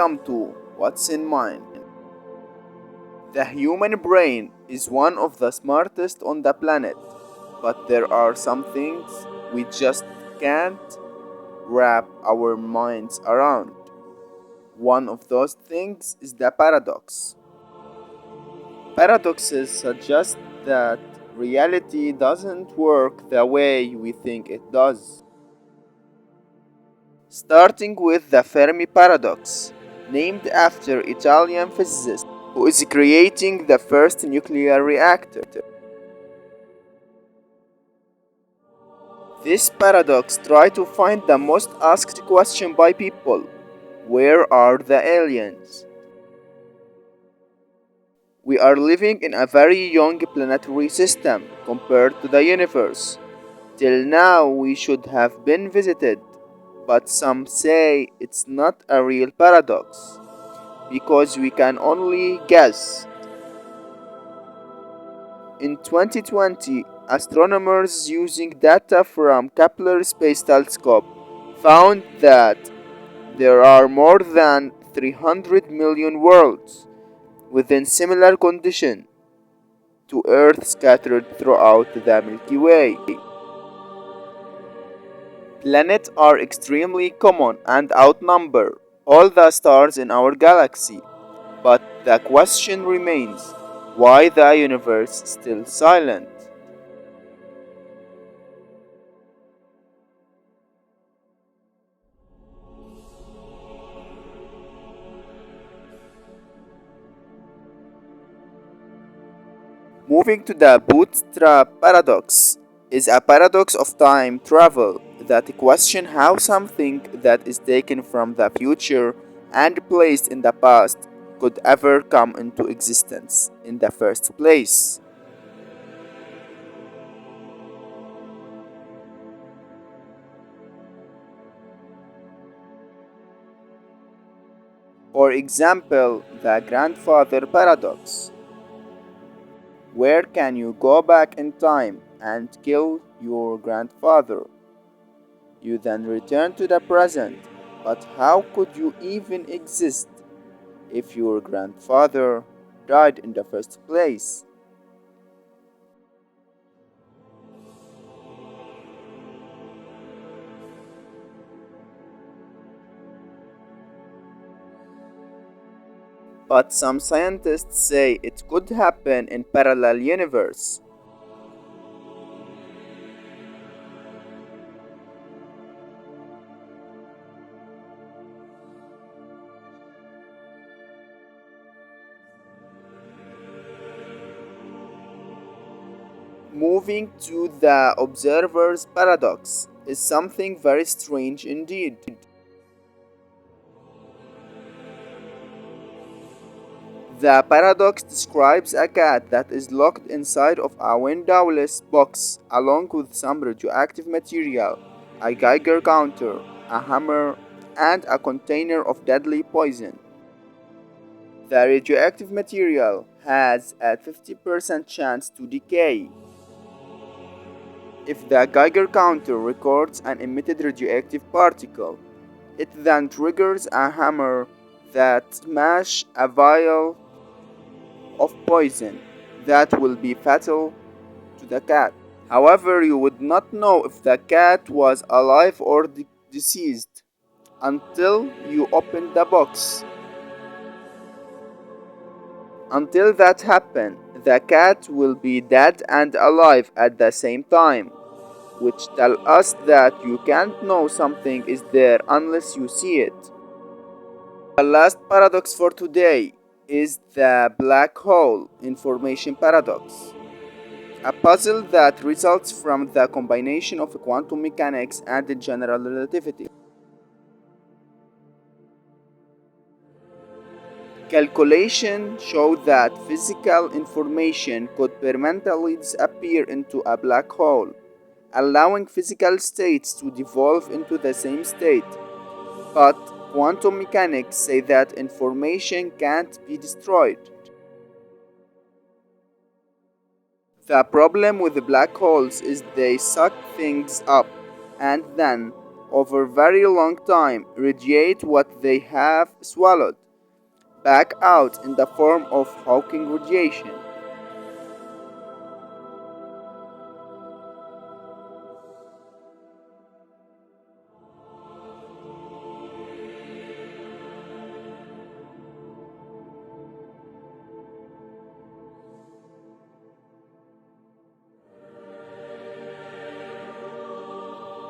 Welcome to What's in Mind. The human brain is one of the smartest on the planet, but there are some things we just can't wrap our minds around. One of those things is the paradox. Paradoxes suggest that reality doesn't work the way we think it does. Starting with the Fermi paradox, named after Italian physicist who is creating the first nuclear reactor. This paradox tries to find the most asked question by people: where are the aliens? We are living in a very young planetary system compared to the universe. Till now, we should have been visited, but some say it's not a real paradox because we can only guess. In 2020, astronomers using data from Kepler Space Telescope found that there are more than 300 million worlds within similar condition to Earth scattered throughout the Milky Way. Planets are extremely common and outnumber all the stars in our galaxy, but the question remains: why the universe still silent? Moving to the bootstrap paradox is a paradox of time travel that questions how something that is taken from the future and placed in the past could ever come into existence in the first place. For example, the grandfather paradox. Where can you go back in time and kill your grandfather? You then return to the present, but how could you even exist if your grandfather died in the first place? But some scientists say it could happen in parallel universe. Moving to the observer's paradox is something very strange indeed. The paradox describes a cat that is locked inside of a windowless box along with some radioactive material, a Geiger counter, a hammer, and a container of deadly poison. The radioactive material has a 50% chance to decay. If the Geiger counter records an emitted radioactive particle, it then triggers a hammer that smashes a vial of poison that will be fatal to the cat. However, you would not know if the cat was alive or deceased until you open the box. Until that happens, the cat will be dead and alive at the same time, which tell us that you can't know something is there unless you see it. The last paradox for today is the black hole information paradox, a puzzle that results from the combination of quantum mechanics and general relativity. Calculations show that physical information could permanently disappear into a black hole, allowing physical states to devolve into the same state. But quantum mechanics say that information can't be destroyed. The problem with the black holes is they suck things up and then over very long time radiate what they have swallowed back out in the form of Hawking radiation.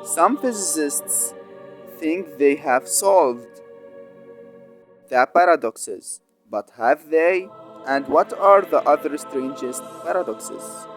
Some physicists think they have solved the paradoxes, but have they? And what are the other strangest paradoxes?